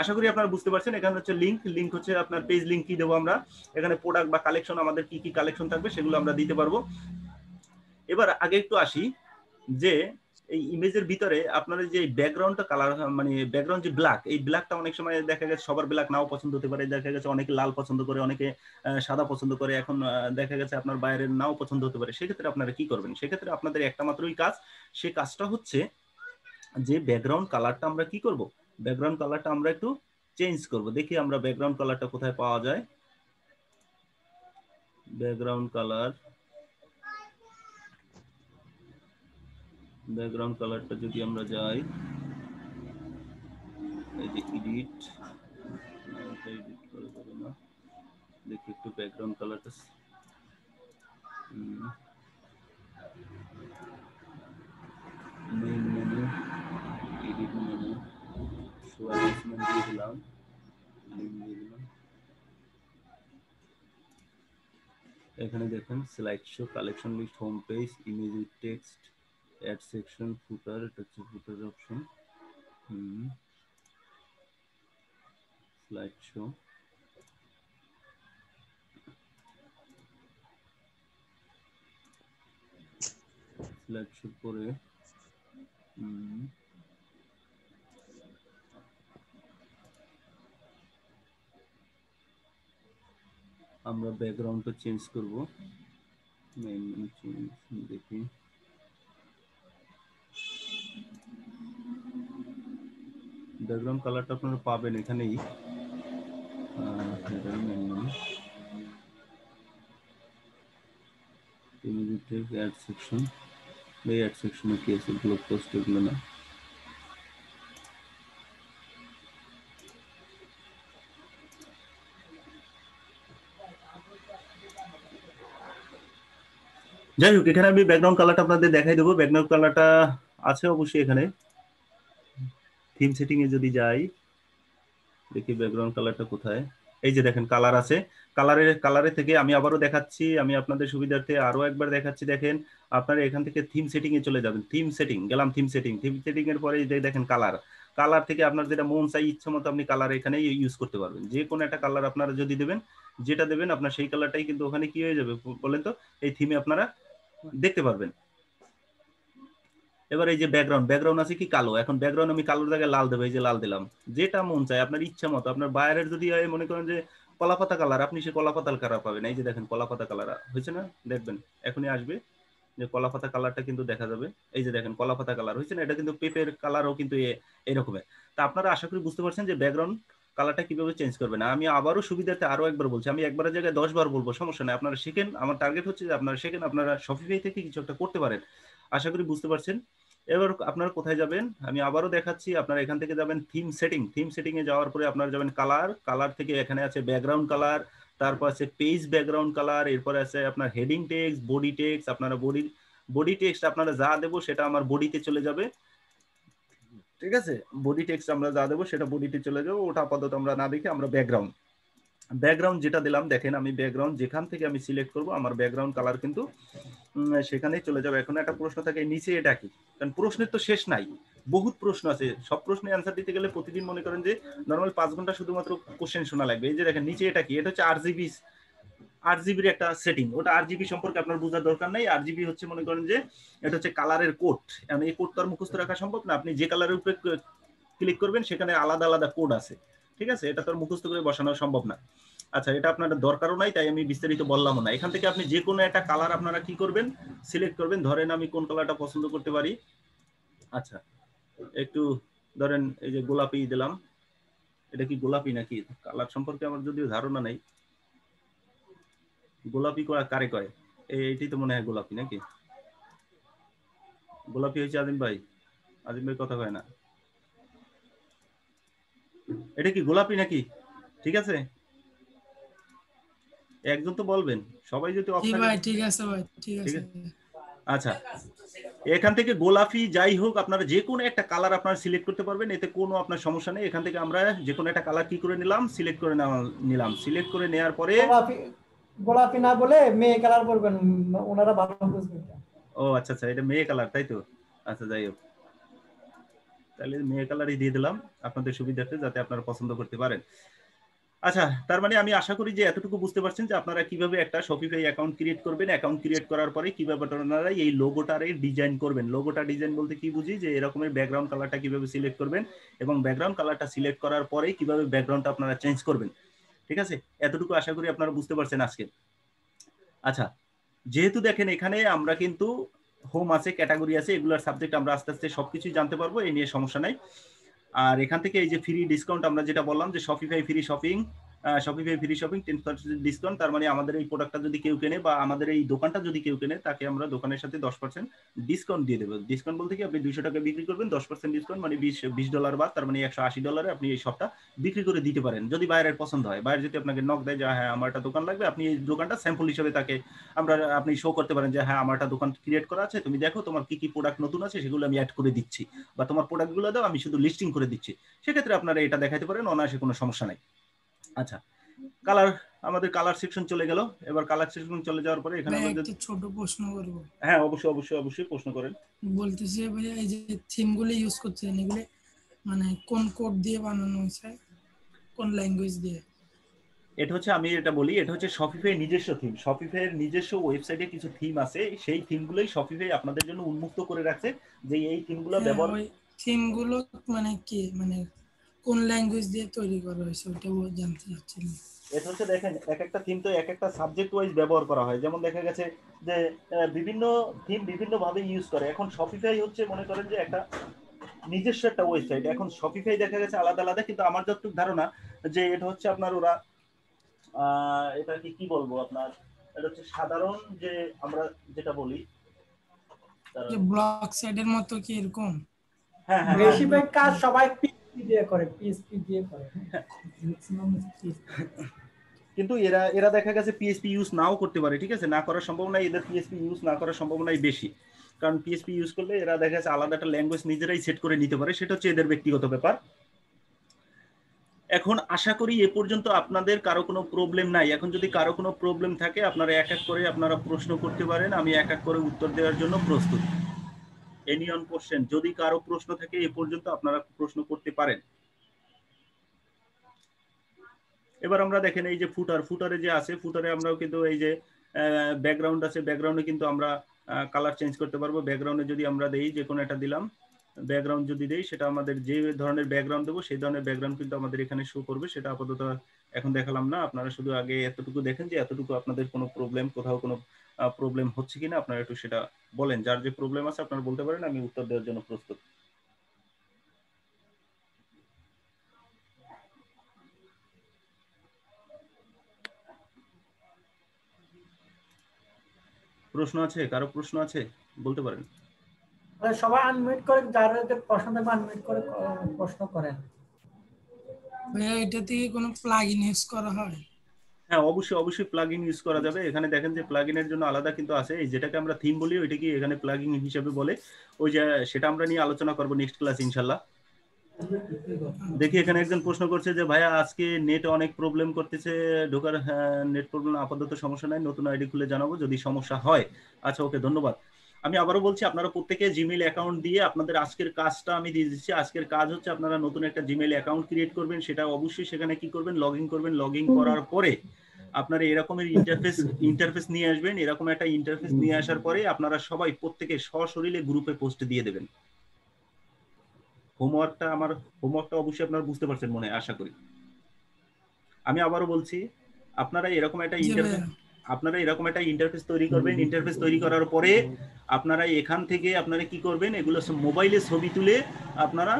আশা করি আপনারা বুঝতে পারছেন। এখানে হচ্ছে লিংক হচ্ছে আপনার পেজ লিংক কি দেবো আমরা, এখানে প্রোডাক্ট বা কালেকশন আমাদের কি কি কালেকশন থাকবে সেগুলো আমরা দিতে পারবো। এবার আগে একটু আসি যে এই ইমেজের ভিতরে আপনার যে ব্যাকগ্রাউন্ডটা কালার, মানে ব্যাকগ্রাউন্ড যে ব্ল্যাক, এই ব্ল্যাকটা অনেক সময় দেখা গেছে সবার ব্ল্যাক নাও পছন্দ হতে পারে, দেখা গেছে অনেকে লাল পছন্দ করে, অনেকে সাদা পছন্দ করে, এখন দেখা গেছে আপনার বাইরের নাও পছন্দ হতে পারে। সেক্ষেত্রে আপনারা কি করবেন? সেক্ষেত্রে আপনাদের একটা মাত্রই কাজ, সে কাজটা হচ্ছে যে ব্যাকগ্রাউন্ড কালারটা আমরা কি করব, ব্যাকগ্রাউন্ড কালারটা আমরা একটু চেঞ্জ করব। দেখি আমরা ব্যাকগ্রাউন্ড কালারটা কোথায় পাওয়া যায়। ব্যাকগ্রাউন্ড কালারটা যদি আমরা যাই, এই যে এডিট করে দেবো না, দেখি একটু ব্যাকগ্রাউন্ড কালারটা, main menu, edit menu, show adjustment দিয়ে দিলাম, লিঙ্ক দিয়ে দিলাম। এখানে দেখেন slide show, collection list, home page, image with text, add section, footer, এটা হচ্ছে footer option, slide show, slide show পরে আমরা ব্যাকগ্রাউন্ডটা চেঞ্জ করব। মেইন মেনু চেঞ্জ, দেখি ব্যাকগ্রাউন্ড কালারটা আপনারা পাবেন এখানেই, অ্যাড সেকশন, এই অ্যাড সেকশনে কি আছে, ব্লগ পোস্ট, এগুলো না। যাই হোক, এখানে আমি ব্যাকগ্রাউন্ড কালারটা আপনাদের দেখাই দেবো। ব্যাকগ্রাউন্ড কালারটা আছে অবশ্যই এখানে, থিম সেটিং এ যদি যাই, দেখি ব্যাকগ্রাউন্ড কালারটা কোথায়। এই যে দেখেন কালার আছে, কালারে থেকে আমি আবারও দেখাচ্ছি, আমি আপনাদের সুবিধার্থে আরো একবার দেখাচ্ছি। দেখেন আপনারা এখান থেকে থিম সেটিং এ চলে যাবেন, থিম সেটিং গেলাম, থিম সেটিং এর পরে দেখেন কালার থেকে আপনার যেটা মন চাই ইচ্ছা মতো আপনি কালার এখানে ইউজ করতে পারবেন। যে কোনো একটা কালার আপনারা যদি দেবেন, যেটা দেবেন আপনার সেই কালারটাই কিন্তু ওখানে কি হয়ে যাবে বলেন তো, এই থিমে আপনারা দেখতে পারবেন। এবার এই যে ব্যাকগ্রাউন্ড আছে কি কালো, এখন ব্যাকগ্রাউন্ড আমি কালোর জায়গায় লাল দেবো, এই যে লাল দিলাম, যেটা মন চায় আপনার ইচ্ছা মতো। আপনার বাইরের যদি মনে করেন যে কলাপাতা কালার, আপনি সে কলাপাতা কালার পাবেন। এই যে দেখেন কলাপাতা কালার হয়েছে না, দেখবেন এখনই আসবে যে কলাপাতা কালারটা কিন্তু দেখা যাবে। এই যে দেখেন কলাপাতা কালার হয়েছে না, এটা কিন্তু পেপের কালারও কিন্তু এরকমের। তা আপনারা আশা করি বুঝতে পারছেন যে ব্যাকগ্রাউন্ড কালারটা কিভাবে চেঞ্জ করবেন। আমি আবারও সুবিধার্থে আরো একবার বলছি, আমি একবারের জায়গায় 10 বার বলবো, সমস্যা নেই, আপনারা শিখেন। আমার টার্গেট হচ্ছে যে আপনারা শিখেন, আপনারা শপিফাই থেকে কিছু একটা করতে পারেন। আশা করি বুঝতে পারছেন। এবার আপনারা কোথায় যাবেন আমি আবারও দেখাচ্ছি, আপনারা এখান থেকে যাবেন থিম সেটিং এ যাওয়ার পরে আপনারা যাবেন কালার থেকে এখানে আছে ব্যাকগ্রাউন্ড কালার, তারপর আছে পেজ ব্যাকগ্রাউন্ড কালার, এরপরে আছে আপনার হেডিং টেক্সট, বডি টেক্সট। আপনারা বডি টেক্সট আপনারা যা দেবো সেটা আমার বডিতে চলে যাবে, ঠিক আছে। বডি টেক্সট আমরা যা দেবো সেটা বডিতে চলে যাবে, ওটা আপাতত আমরা না দেখে আমরা ব্যাকগ্রাউন্ড যেটা দিলাম, দেখেন আমি ব্যাকগ্রাউন্ড যেখান থেকে আমি সিলেক্ট করব আমার ব্যাকগ্রাউন্ড কালার কিন্তু সেখানেই চলে যাবে। এখন একটা প্রশ্ন থাকে নিচে এটা কি, কারণ প্রশ্নের তো শেষ নাই, বহুত প্রশ্ন আছে, সব প্রশ্নের অ্যান্সার দিতে গেলে প্রতিদিন মনে করেন যে নর্মাল 5 ঘন্টা শুধুমাত্র কোশ্চেন শোনা লাগবে। এই যে দেখেন নিচে এটা কি, এটা হচ্ছে আরজিবির একটা সেটিং। ওটা আরজিবি সম্পর্কে আপনার বোঝার দরকার নাই। আরজিবি হচ্ছে মনে করেন যে এটা হচ্ছে কালারের কোড। এখন এই কোড তো আর মুখস্থ রাখা সম্ভব না, আপনি যে কালারের উপরে ক্লিক করবেন সেখানে আলাদা আলাদা কোড আছে, ঠিক আছে, এটা তো আর মুখস্থ করে বসানো সম্ভব না। আচ্ছা, এটা আপনার দরকারও নাই, তাই আমি বিস্তারিত বললামও না। এখান থেকে আপনি যে কোনো একটা কালার আপনারা কি করবেন, সিলেক্ট করবেন। ধরেন আমি কোন কালারটা পছন্দ করতে পারি, আচ্ছা একটু ধরেন এই যে গোলাপি দিলাম। এটা কি গোলাপি নাকি, কালার সম্পর্কে আমার যদিও ধারণা নেই। গোলাপি কারে কয়, এইটাই তো মনে হয় গোলাপি নাকি, গোলাপি হয়েছে আজিম ভাই কথা কয় না, এটা কি গোলাপি নাকি? ঠিক আছে, একজন তো বলবেন, সবাই যদি ঠিক ভাই, ঠিক আছে ভাই, ঠিক আছে। আচ্ছা, এখান থেকে গোলাপি যাই হোক আপনারা যে কোনো একটা কালার আপনারা সিলেক্ট করতে পারবেন, এতে কোনো আপনার সমস্যা নেই। এখান থেকে আমরা যে কোনো একটা কালার কি করে নিলাম, সিলেক্ট করে নিলাম। সিলেক্ট করে নেওয়ার পরে গোলাপি গোলাপি না বলে মেয়ে কালার করবেন, ওনারা ভালো বুঝবেন। ও আচ্ছা আচ্ছা, এটা মেয়ে কালার তাই তো? আচ্ছা যাই হোক, তাহলে মেয়ে কালারই দিয়ে দিলাম আপনাদের সুবিধার্থে, যাতে আপনারা পছন্দ করতে পারেন। আচ্ছা, তার মানে আমি আশা করি যে এতটুকু বুঝতে পারছেন যে আপনারা কিভাবে একটা শপিফাই অ্যাকাউন্ট ক্রিয়েট করবেন। অ্যাকাউন্ট ক্রিয়েট করার পরে কিভাবে আপনারা এই লোগোটার ডিজাইন করবেন। লোগোটা ডিজাইন বলতে কি বুঝি, যে এরকমের ব্যাকগ্রাউন্ড কালারটা কিভাবে সিলেক্ট করবেন এবং ব্যাকগ্রাউন্ড কালারটা সিলেক্ট করার পরে কিভাবে ব্যাকগ্রাউন্ডটা আপনারা চেঞ্জ করবেন। ঠিক আছে, এতটুকু আশা করি আপনারা বুঝতে পারছেন আজকে। আচ্ছা, যেহেতু দেখেন এখানে আমরা কিন্তু হোম আছে, ক্যাটাগরি আছে, এগুলোর সাবজেক্ট আমরা আস্তে আস্তে সবকিছুই জানতে পারবো, এই নিয়ে সমস্যা নাই। আর এখান থেকে এই যে ফ্রি ডিসকাউন্ট আমরা যেটা বললাম যে Shopify free shopping, Shopify free shopping 10% discount, তার মানে আমাদের এই প্রোডাক্টটা যদি কেউ কেনে বা আমাদের এই দোকানটা যদি কেউ কেনে, তাকে আমরা দোকানের সাথে 10% ডিসকাউন্ট দিয়ে দেবো। ডিসকাউন্ট বলতে কি, আপনি 200 টাকা বিক্রি করবেন, 10% ডিসকাউন্ট মানে $20 বাদ, তার মানে $180 আপনি এই শপটা বিক্রি করে দিতে পারেন। যদি বাইরের পছন্দ হয়, বাইরে যদি আপনাকে নক দেয় যে হ্যাঁ আমার একটা দোকান লাগবে, আপনি এই দোকানটা স্যাম্পল হিসেবে তাকে আপনি শো করতে পারেন যে হ্যাঁ আমার একটা দোকান ক্রিয়েট করা আছে, তুমি দেখো তোমার কি কি প্রোডাক্ট নতুন আছে সেগুলো আমি অ্যাড করে দিচ্ছি, বা তোমার প্রোডাক্টগুলো দাও আমি শুধু লিস্টিং করে দিচ্ছি। সেক্ষেত্রে আপনারা এটা দেখাতে পারেন, অনায়াসে কোনো সমস্যা নাই। আচ্ছা, কালার, আমাদের কালার সেকশন চলে গেল। এবার কালার সেকশন চলে যাওয়ার পরে এখানে আমরা একটা ছোট প্রশ্ন করব। হ্যাঁ অবশ্যই অবশ্যই অবশ্যই প্রশ্ন করেন। বলতেছি ভাইয়া, এই যে থিমগুলো ইউজ করছেন, এগুলো মানে কোন কোড দিয়ে বানানো হয়েছে, কোন ল্যাঙ্গুয়েজ দিয়ে? এটা হচ্ছে, আমি এটা বলি, এটা হচ্ছে শপিফাই নিজস্ব থিম। শপিফাইয়ের নিজস্ব ওয়েবসাইটে কিছু থিম আছে, সেই থিমগুলোই শপিফাই আপনাদের জন্য উন্মুক্ত করে রাখছে, যে এই থিমগুলো ব্যবহার। ওই থিমগুলো মানে কি, মানে কোন ল্যাঙ্গুয়েজ দিয়ে তৈরি করা হয়েছে ওটাও জানতে চাচ্ছিলাম। এটা হচ্ছে দেখেন, এক একটা থিম তো এক একটা সাবজেক্ট ওয়াইজ ব্যবহার করা হয়। যেমন দেখা গেছে যে বিভিন্ন থিম বিভিন্ন ভাবে ইউজ করে। এখন শপিফাই হচ্ছে মনে করেন যে একটা নিজস্ব একটা ওয়েবসাইট। এখন শপিফাই দেখা গেছে আলাদা আলাদা, কিন্তু আমার যতটুকু ধারণা যে এটা হচ্ছে আপনার ওরা এটা কি বলবো আপনার, এটা হচ্ছে সাধারণ যে আমরা যেটা বলি যে ব্লক সাইডের মতো কি এরকম? হ্যাঁ হ্যাঁ, বেশিরভাগ কাজ সবাই পিএইচপি দিয়ে করে, পিএইচপি দিয়ে করে ম্যাক্সিমাম। কিন্তু এরা দেখা গেছে পিএইচপি ইউজ নাও করতে পারে। ঠিক আছে, না করার সম্ভাবনা, এদের পিএইচপি ইউজ না করার সম্ভাবনাই বেশি। কারণ পিএইচপি ইউজ করলে এরা দেখা যাচ্ছে আলাদা একটা ল্যাঙ্গুয়েজ নিজেরাই সেট করে নিতে পারে, সেটা হচ্ছে এদের ব্যক্তিগত ব্যাপার। এখন আশা করি এ পর্যন্ত আপনাদের কারো কোনো প্রবলেম নাই। এখন যদি কারো কোনো প্রবলেম থাকে আপনারা এক এক করে আপনারা প্রশ্ন করতে পারেন, আমি এক এক করে উত্তর দেওয়ার জন্য প্রস্তুত। এনি অন কোশ্চেন, যদি কারো প্রশ্ন থাকে এ পর্যন্ত আপনারা প্রশ্ন করতে পারেন। এবার আমরা দেখেন এই যে ফুটারে যে আছে, ফুটারে আমরাও কিন্তু এই যে ব্যাকগ্রাউন্ড আছে, ব্যাকগ্রাউন্ডে কিন্তু আমরা কালার চেঞ্জ করতে পারবো। ব্যাকগ্রাউন্ডে যদি আমরা দেই, যে কোনো একটা দিলাম ব্যাকগ্রাউন্ড যদি দেই, সেটা আমাদের যে ধরনের ব্যাকগ্রাউন্ড দেবো সেই ধরনের ব্যাকগ্রাউন্ড কিন্তু আমাদের এখানে শো করবে। সেটা আপাতত এখন দেখালাম না, আপনারা শুধু আগে এতটুকু দেখেন যে এতটুকু আপনাদের কোনো প্রবলেম, কোথাও কোনো প্রবলেম হচ্ছে কিনা আপনারা একটু সেটা বলেন। যার যে প্রবলেম আছে আপনারা বলতে পারেন, আমি উত্তর দেওয়ার জন্য প্রস্তুত। প্রশ্ন আছে? কারো প্রশ্ন আছে বলতে পারেন। সবাই আনমিউট করে, যাদের প্রশ্ন থাকবে আনমিউট করে প্রশ্ন করেন। ভাইয়া এটা থেকে কোনো প্লাগইন ইউজ করা হয়? হ্যাঁ অবশ্যই অবশ্যই প্লাগইন ইউজ করা যাবে। এখানে দেখেন যে প্লাগইনের জন্য আলাদা কিন্তু আছে, এই যেটাকে আমরা থিম বলি ওইটা কি এখানে প্লাগইন হিসেবে বলে। ওই যে সেটা আমরা নিয়ে আলোচনা করব নেক্সট ক্লাস ইনশাআল্লাহ। দেখি এখানে একজন প্রশ্ন করছে যে ভাইয়া আজকে নেট অনেক প্রবলেম করতেছে ঢোকার। নেট প্রবলেম, আপাতত সমস্যা নাই, নতুন আইডি খুলে জানাবো যদি সমস্যা হয়। আচ্ছা ওকে, ধন্যবাদ। আমি আবারও বলছি, আপনারা প্রত্যেকে জিমেইল অ্যাকাউন্ট দিয়ে আপনাদের আজকের কাজটা আমি দিয়ে দিচ্ছি। আজকের কাজ হচ্ছে আপনারা নতুন একটা জিমেইল অ্যাকাউন্ট ক্রিয়েট করবেন। সেটা অবশ্যই সেখানে কি করবেন, লগ ইন করবেন। লগ ইন করার পরে আপনারা এরকমের ইন্টারফেস নিয়ে আসবেন। এরকম একটা ইন্টারফেস নিয়ে আসার পরে আপনারা সবাই প্রত্যেকে সশরীরে গ্রুপে পোস্ট দিয়ে দেবেন। হোমওয়ার্কটা অবশ্যই আপনারা বুঝতে পারছেন মনে আশা করি। আমি আবারও বলছি, আপনারা এরকম একটা ইন্টারফেস তৈরি করবেন। ইন্টারফেস তৈরি করার পরে আপনারা এখান থেকে আপনারা কি করবেন, এগুলো মোবাইলে ছবি তুলে আপনারা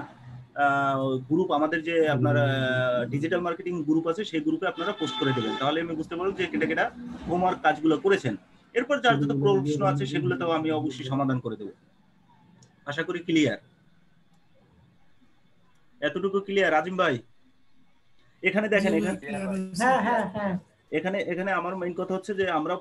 গ্রুপ, আমাদের যে আপনার ডিজিটাল মার্কেটিং গ্রুপ আছে সেই গ্রুপে আপনারা পোস্ট করে দেবেন। তাহলে আমি বুঝতে পারবো যে কেটা হোমওয়ার্ক কাজগুলো করেছেন। এরপর যার যত প্রশ্ন আছে সেগুলো তো আমি অবশ্যই সমাধান করে দেবো। আশা করি ক্লিয়ার। এতটুকু ক্লিয়ার আজিম ভাই? এখানে দেখেন, হ্যাঁ হ্যাঁ হ্যাঁ এখানে এখানে আমার মেইন কথা হচ্ছে যে আমরা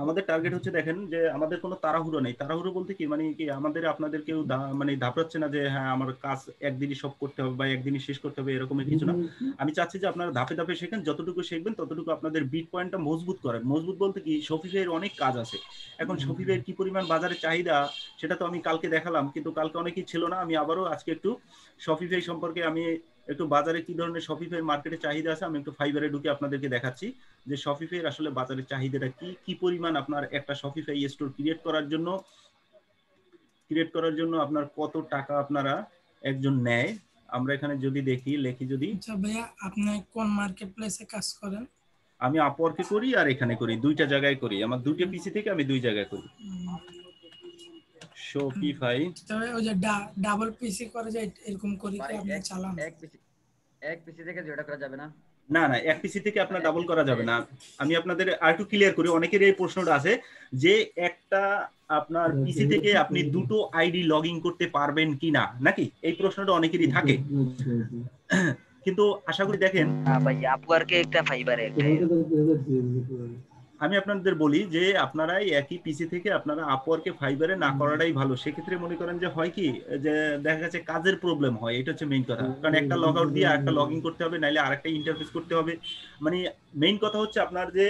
আমাদের টার্গেট হচ্ছে দেখেন যে আমাদের কোনো তাড়াহুড়ো নেই। তাড়াহুড়ো বলতে কি মানে কি আমাদের আপনাদের কেউ মানে ধাপড়াচ্ছে না যে হ্যাঁ আমার কাজ একদিনই সব করতে হবে বা একদিনই শেষ করতে হবে এরকমের কিছু না। আমি চাচ্ছি যে আপনারা ধাপে ধাপে শেখেন, যতটুকু শিখবেন ততটুকু আপনাদের বিট পয়েন্টটা মজবুত করেন। মজবুত বলতে কি শফিফাইয়ের অনেক কাজ আছে। এখন শফিফাইয়ের কি পরিমাণ বাজারে চাহিদা সেটা তো আমি কালকে দেখালাম, কিন্তু কালকে অনেকেই ছিল না। আমি আবারও আজকে একটু শফিফাই সম্পর্কে আমি একটু বাজারে কি ধরনের শপিফাই মার্কেটে চাহিদা আছে আমি একটু ফাইবারে ঢুকে আপনাদেরকে দেখাচ্ছি যে শপিফাই আসলে বাজারে চাহিদাটা কি পরিমাণ। আপনার একটা শপিফাই স্টোর ক্রিয়েট করার জন্য আপনার কত টাকা আপনারা একজন নেয়। আমরা এখানে যদি দেখি লেখি যদি, আচ্ছা ভাইয়া আপনি কোন মার্কেট প্লেসে কাজ করেন? আমি আপওয়ার্কে করি আর এখানে করি, দুইটা জায়গায় করি। আমার দুইটা পিসি থেকে আমি দুই জায়গায় করি শপিফাই। তবে ওই যে ডাবল পিসি করে যে এরকম করি কি আপনি চালান? এক পিসি থেকে যেটা করা যাবে না। না না, এক পিসি থেকে আপনার ডাবল করা যাবে না। আমি আপনাদের আর একটু ক্লিয়ার করি, অনেকের এই প্রশ্নটা আছে যে একটা আপনার পিসি থেকে আপনি দুটো আইডি লগইন করতে পারবেন কিনা, নাকি এই প্রশ্নটা অনেকেরই থাকে। কিন্তু আশা করি দেখেন ভাই আপওয়ার্কে একটা ফাইবারে একটা, আমি আপনাদের বলি যে আপনারা একই পিসি থেকে আপনারা আপওয়ার্কে ফাইবারে না করাটাই ভালো। সেক্ষেত্রে মনে করেন যে হয় কি যে দেখা যাচ্ছে কাজের প্রবলেম হয়, এটা হচ্ছে মেইন কথা। কারণ একটা লগ আউট দিয়ে আরেকটা লগ ইন করতে হবে, নাইলে আরেকটা ইন্টারফেস করতে হবে। মানে মেইন কথা হচ্ছে আপনার যে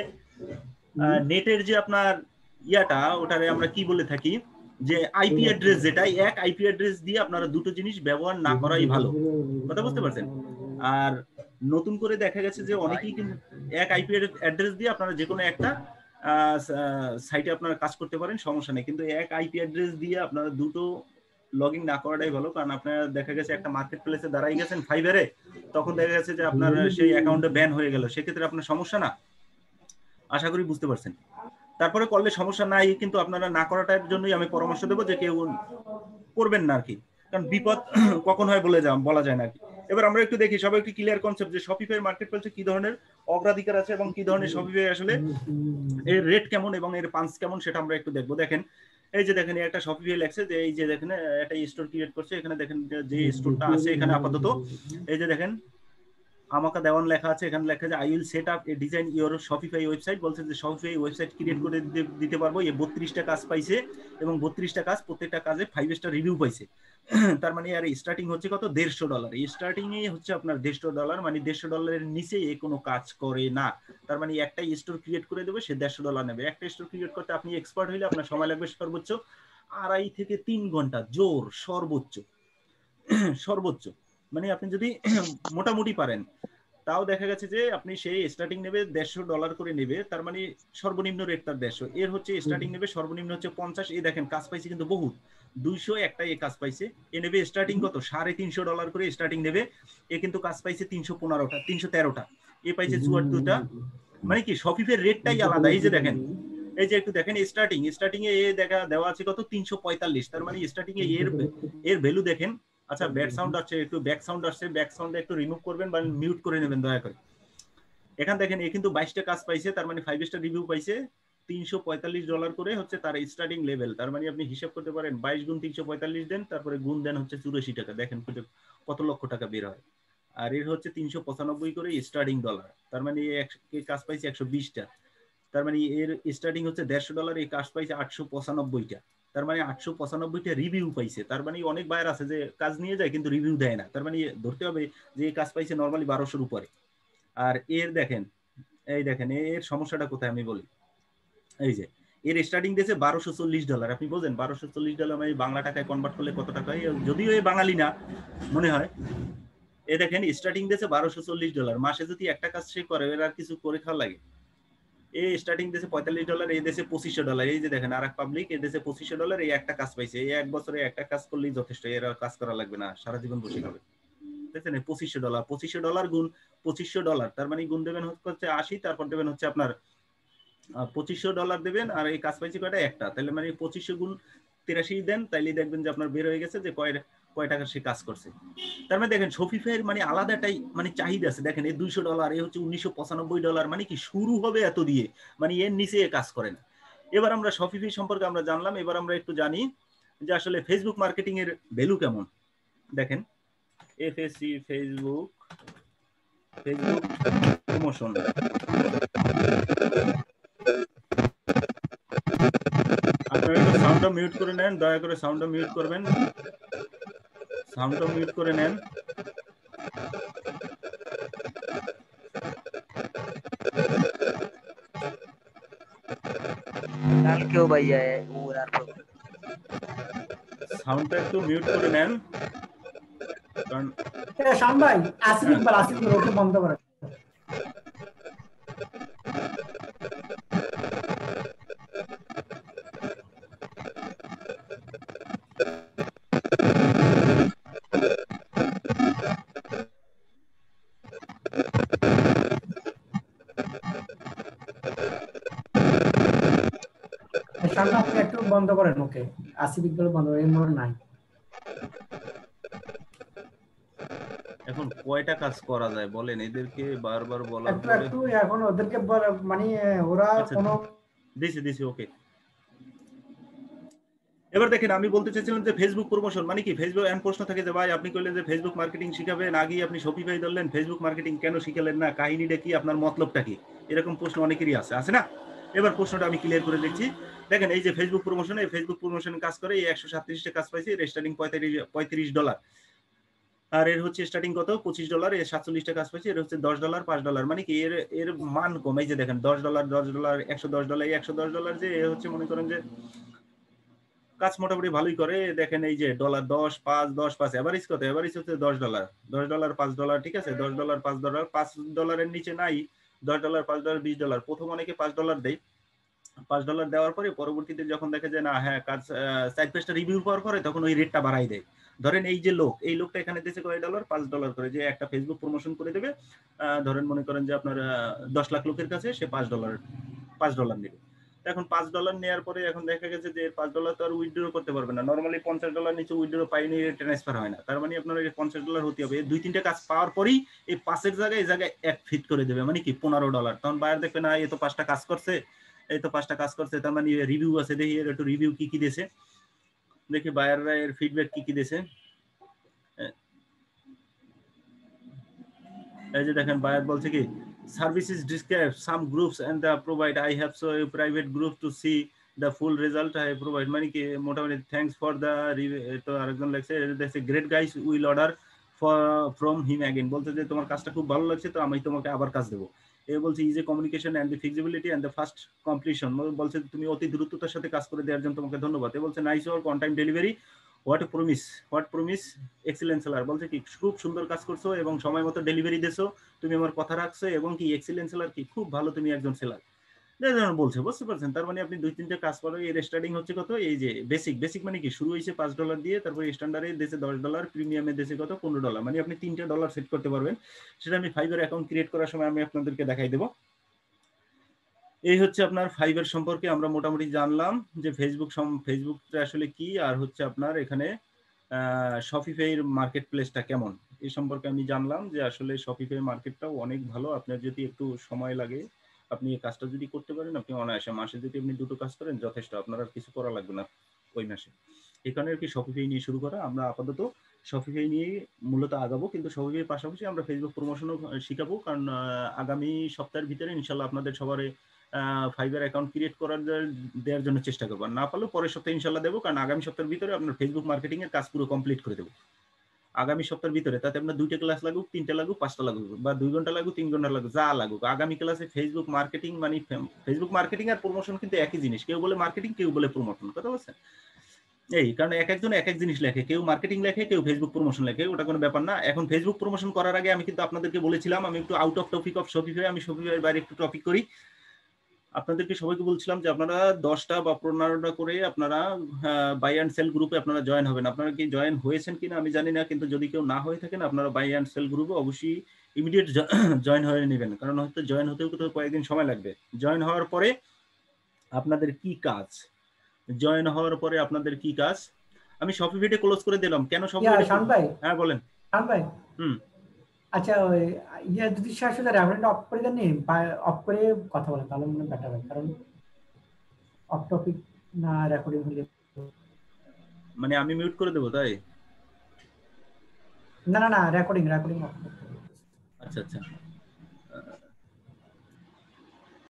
নেটের যে আপনার ইয়াটা ওটারে আমরা কি বলে থাকি যে আইপি অ্যাড্রেস, যেটা এক আইপি অ্যাড্রেস দিয়ে আপনারা দুটো জিনিস ব্যবহার না করাই ভালো। কথা বুঝতে পারছেন? আর নতুন করে দেখা গেছে যে অনেকেই কিন্তু এক আইপি অ্যাড্রেস দিয়ে আপনারা যে কোনো একটা সাইটে আপনারা কাজ করতে পারেন, সমস্যা নেই। কিন্তু এক আইপি অ্যাড্রেস দিয়ে আপনারা দুটো লগইন না করাটাই ভালো। কারণ আপনারা দেখা গেছে একটা মার্কেট প্লেসে দাঁড়াই গেছেন ফাইবারে, তখন দেখা গেছে যে আপনার সেই অ্যাকাউন্টে ব্যান হয়ে গেল, সেক্ষেত্রে আপনার সমস্যা না। আশা করি বুঝতে পারছেন। তারপরে করলে সমস্যা নাই, কিন্তু আপনারা না করাটার জন্যই আমি পরামর্শ দেবো যে কেউ করবেন না আর কি, কারণ বিপদ কখন হয় বলা যায় না আর কি। এবার আমরা একটু দেখি সবাই একটু ক্লিয়ার কনসেপ্ট যে শপিফাই মার্কেট প্লেসে কি ধরনের অগ্রাধিকার আছে এবং কি ধরনের শপিফাই আসলে এর রেট কেমন এবং এর পাঞ্চ কেমন সেটা আমরা একটু দেখবো। দেখেন এই যে দেখেন একটা শপিফাই লেখছে যে এই যে দেখেন একটা স্টোর ক্রিয়েট করছে। এখানে দেখেন যে স্টোরটা আছে এখানে আপাতত এই যে দেখেন আমাকে দেওয়ান লেখা আছে, এখানে লেখা আছে I will set up A design your Shopify website. বলছে যে শপিফাই ওয়েবসাইট ক্রিয়েট করে দিতে পারবো। এই 32টা কাজ পাইছে এবং 32টা কাজ প্রত্যেকটা কাজে 5 স্টার রিভিউ পাইছে। তার মানে আর স্টার্টিং হচ্ছে কত $150। স্টার্টিং এ হচ্ছে আপনার $150, মানে $150 নিচে এ কোনো কাজ করে না। তার মানে একটাই স্টোর ক্রিয়েট করে দেবে, সে $150 নেবে। একটা স্টোর ক্রিয়েট করতে আপনি এক্সপার্ট হইলে আপনার সময় লাগবে সর্বোচ্চ 2.5 থেকে 3 ঘন্টা, জোর সর্বোচ্চ। মানে আপনি যদি মোটামুটি পারেন, তাও দেখা গেছে যে আপনি সেই স্টার্টিং নেবে $150 করে নেবে। তার মানে সর্বনিম্ন রেট তার 150, এর হচ্ছে স্টার্টিং নেবে সর্বনিম্ন হচ্ছে 50। এই দেখেন কাজ পাইছে কিন্তু বহুত, 200 একটাই কাজ পাইছে। এ নেবে স্টার্টিং কত $350 করে স্টার্টিং নেবে। এ কিন্তু কাজ পাইছে 315টা 313টা, এ পাইছে 74টা। মানে কি শপিফের রেটটাই আলাদা। এই যে দেখেন এই যে একটু দেখেন স্টার্টিং এ দেওয়া আছে কত 345। তার মানে স্টার্টিং এ এর ভ্যালু দেখেন। আচ্ছা ব্যাক সাউন্ড আসছে, একটু ব্যাক সাউন্ড আসছে, ব্যাক সাউন্ডটা একটু রিমুভ করবেন বা মিউট করে নেবেন দয়া করে। এখান দেখেন এ কিন্তু 22টা কাজ পাইছে, তার মানে 5 স্টার রিভিউ পাইছে। $345 করে হচ্ছে তার স্টার্টিং লেভেল। তার মানে আপনি হিসাব করতে পারেন 22 গুণ 345 দেন, তারপরে গুণ দেন হচ্ছে 84 টাকা। দেখেন কত লক্ষ টাকা বের হয়। আর এর হচ্ছে 395 করে স্টার্টিং ডলার। তার মানে এই কাজ পাইছে 120টা। তার মানে এর স্টার্টিং হচ্ছে $150, এই কাজ পাইছে 895টা। তার মানে 895টা রিভিউ পাইছে। তার মানে অনেক বায়ার আছে যে কাজ নিয়ে যায় কিন্তু রিভিউ দেয় না। তার মানে ধরতে হবে যে এই কাজ পাইছে নরমালি 1200-র উপরে। আর এর দেখেন এই দেখেন এর সমস্যাটা কোথায় আমি বলি। এই যে এর স্টার্টিং দিয়েছে $1240। আপনি বলছেন $1240 মানে বাংলা টাকায় কনভার্ট করলে কত টাকা হয়? যদিও এই বাঙালি না মনে হয়। এ দেখেন স্টার্টিং দিয়েছে $1240। মাসে যদি একটা কাজ সে করে এর আর কিছু করে খাওয়া লাগে। এই স্টার্টিং দেশে $45, এই দেশে $2500। এই যে দেখেন আর এক পাবলিক এই দেশে $2500, এই একটা কাজ পাইছে। এই এক বছরে একটা কাজ করলেই যথেষ্ট, এর আর কাজ করা লাগবে না, সারা জীবন বসে খাবে। দেখছেন $2500 গুণ $2500, তার মানে গুণ দেবেন হচ্ছে 80, তারপর দেবেন হচ্ছে আপনার $2500 দেবেন। আর এই কাজ পাইছে কয়টা? একটা। তাহলে মানে 2500 গুণ 83 দেন, তাইলে দেখবেন যে আপনার বের হয়ে গেছে যে কয় টাকা সে কাজ করছে। তার মানে দেখেন শপিফাইয়ের মানে আলাদাটাই মানে চাহিদা আছে। দেখেন এই $200, এই হচ্ছে $1995, মানে কি শুরু হবে এত দিয়ে, মানে এর নিচে কাজ করে না। এবার আমরা শপিফাই সম্পর্কে আমরা জানলাম। এবার আমরা একটু জানি যে আসলে ফেসবুক মার্কেটিং এর ভ্যালু কেমন। দেখেন FAC ফেসবুক প্রমোশন। আপনারা একটু সাউন্ডটা মিউট করে নেন, দয়া করে সাউন্ডটা মিউট করবেন, সাউন্ডটা মিউট করে নেন। लाल क्यों भैया है वो यार সাউন্ডটা একটু মিউট করে নেন, কারণ শান ভাই আসিফ ইকবাল ওকে বন্ধ করে। শান আপনি একটু বন্ধ করেন ওকে, আসিফ ইকবাল বন্ধ করেন, মনে নাই। এখন কয়টা কাজ করা যায় বলেন, এদেরকে বারবার বলার একটু পরে। একটু এখন ওদেরকে মানে ওরা আচ্ছা, কোনো দিছি ওকে। এবার দেখেন, আমি বলতে চাইছিলাম যে ফেসবুক প্রমোশন মানে কি। ফেসবুক এমন প্রশ্ন থাকে যে ভাই আপনি কইলেন যে ফেসবুক মার্কেটিং শিখাবেন, আগেই আপনি শপিফাই ধরলেন, ফেসবুক মার্কেটিং কেন শিখালেন না, কাহিনীটা কি, আপনার মতলবটা কি? এরকম প্রশ্ন অনেকেরই আছে না? এবার প্রশ্নটা আমি ক্লিয়ার করে দিচ্ছি। দেখেন, এই যে ফেসবুক প্রমোশন, এই ফেসবুক প্রমোশন কাজ করে, এই 137টা কাজ পাইছি, এর স্টার্টিং $35, আর এর হচ্ছে স্টার্টিং কত $25, এর 47টা কাজ পাইছি, এর হচ্ছে $10, $5, মানে কি এর মান কম। এই যে দেখেন $10, $10, $110, এই $110 যে হচ্ছে মনে করেন যে কাজ মোটামুটি ভালোই করে। দেখেন এই যে $10, 5, 10, 5, এভারেজ কত? এভারেজ হচ্ছে $10, $10, $5, ঠিক আছে, $10, $5, $5 নিচে নাই। $10, $5, $20, প্রথম অনেকে $5 দেয়। $5 দেওয়ার পরে পরবর্তীতে যখন দেখে যে না হ্যাঁ কাজ 4-5টা রিভিউ পাওয়ার পরে তখন ওই রেটটা বাড়াই দেয়। ধরেন এই যে এই লোকটা এখানে দিয়েছে কয় ডলার? $5 করে, যে একটা ফেসবুক প্রমোশন করে দেবে। ধরেন মনে করেন যে আপনার 10 লাখ লোকের কাছে সে $5 নেবে। এখন $5 নেওয়ার পরে এখন দেখা গেছে যে $5 তো আর উইথড্র করতে পারবে না। নরমালি $50 নিচে উইথড্র পাইনি, ট্রান্সফার হয় না। তার মানে আপনার $50 হতে হবে। 2-3টা কাজ পাওয়ার পরেই এই 5-এর জায়গায় এই জায়গায় 1 ফিট করে দেবে, মানে কি $15। তখন বায়ার দেখবে না এই তো 5টা কাজ করছে, তার মানে রিভিউ আছে, দেখি এর একটু রিভিউ কি দিয়েছে, দেখি বায়াররা এর ফিডব্যাক কি দিয়েছে। এই যে দেখেন বায়ার বলছে কি, services describe some groups and the provide, I have so a private group to see the full result I provide, মানে কি মোটামুটি থ্যাঙ্কস ফর দ্য। তো আরেকজন লাগছে দেখছে great guys will order from him again, বলতে যে তোমার কাজটা খুব ভালো লাগছে তো আমি তোমাকে আবার কাজ দেবো। এ বলছে easy communication and the feasibility and the fast completion, বলছে তুমি অতি দ্রুততার সাথে কাজ করে দেওয়ার জন্য তোমাকে ধন্যবাদ। এ বলছে nice work on time delivery, what promise excellent seller, বলছে কি খুব সুন্দর কাজ করছো এবং সময় মতো ডেলিভারি দিছো, তুমি আমার কথা রাখছো এবং কি এক্সিলেন্ট সেলার, কি খুব ভালো তুমি একজন সেলার বলছে। বুঝতে পারছেন? তার মানে আপনি 2-3টা কাজ করে এর স্টার্টিং হচ্ছে কত, এই যে বেসিক মানে কি শুরু হয়েছে $5 দিয়ে, তারপরে স্ট্যান্ডার্ডে দিয়েছে $10, প্রিমিয়ামে দিয়েছে কত $15, মানে আপনি 3টা ডলার সেট করতে পারবেন। সেটা আমি ফাইবার অ্যাকাউন্ট ক্রিয়েট করার সময় আমি আপনাদেরকে দেখাই দেবো। এই হচ্ছে আপনার ফাইবার সম্পর্কে আমরা মোটামুটি জানলাম যে ফেসবুকটা আসলে কি, আর হচ্ছে আপনার এখানে শপিফাইয়ের মার্কেট প্লেসটা কেমন, এই সম্পর্কে আমি জানলাম যে আসলে শপিফাই মার্কেটটাও অনেক ভালো। আপনার যদি একটু সময় লাগে, আপনি এই কাজটা যদি করতে পারেন, আপনি অনায়াসে মাসে যদি আপনি 2টো কাজ করেন যথেষ্ট, আপনার আর কিছু করা লাগবে না ওই মাসে। এখানে আর কি শপিফাই নিয়ে শুরু করা, আমরা আপাতত শপিফাই নিয়ে মূলত আগাবো, কিন্তু শপিফাইয়ের পাশাপাশি আমরা ফেসবুক প্রমোশনও শিখাবো, কারণ আগামী সপ্তাহের ভিতরে ইনশাল্লাহ আপনাদের সবার ফাইবার অ্যাকাউন্ট ক্রিয়েট করার দেওয়ার জন্য চেষ্টা করবো। না পারলেও পরের সপ্তাহে ইনশাল্লাহ দেবো, কারণ আগামী সপ্তাহের ভিতরে আপনার ফেসবুক মার্কেটিং এর কাজ পুরো কমপ্লিট করে দেবো আগামী সপ্তাহের ভিতরে। তাতে আপনার 2টা ক্লাস লাগুক, 3টা লাগুক, 5টা লাগুক, বা 2 ঘন্টা লাগুক, 3 ঘন্টা লাগুক, যা লাগুক, আগামী ক্লাসে ফেসবুক মার্কেটিং মানে ফেসবুক মার্কেটিং আর প্রমোশন কিন্তু একই জিনিস। কেউ বলে মার্কেটিং, কেউ বলে প্রমোশন, কথা বলছেন? এই কারণ একজন এক এক জিনিস লেখে, কেউ মার্কেটিং লেখে, কেউ ফেসবুক প্রমোশন লেখে, ওটা কোনো ব্যাপার না। এখন ফেসবুক প্রমোশন করার আগে আমি কিন্তু আপনাদেরকে বলেছিলাম আমি একটু out of topic of Shopify, আমি শপিফাইয়ের বাইরে একটু টপিক করি। আপনাদেরকে সবাইকে বলছিলাম যে আপনারা 10টা বা 15টা করে আপনারা বাই অ্যান্ড সেল গ্রুপে আপনারা জয়েন হবেন। আপনারা কি জয়েন হয়েছেন কিনা আমি জানি না, কিন্তু যদি কেউ না হয়ে থাকেন আপনারা বাই অ্যান্ড সেল গ্রুপে অবশ্যই ইমিডিয়েট জয়েন হয়ে নেবেন, কারণ হয়তো জয়েন হতেও তো কয়েকদিন সময় লাগবে। জয়েন হওয়ার পরে আপনাদের কি কাজ, আমি শপিফাইটা ক্লোজ করে দিলাম। কেন শপিফাইটা? শান ভাই, হ্যাঁ বলেন। শান ভাই, হুম, আচ্ছা ওই যদি আসলে রেফারেন্সটা অফ করে দেন, অফ করে কথা বলেন তাহলে মনে বেটার হয়, কারণ অফ টপিক না রেকর্ডিং হলে। মানে আমি মিউট করে দেবো তাই? না রেকর্ডিং অফ। আচ্ছা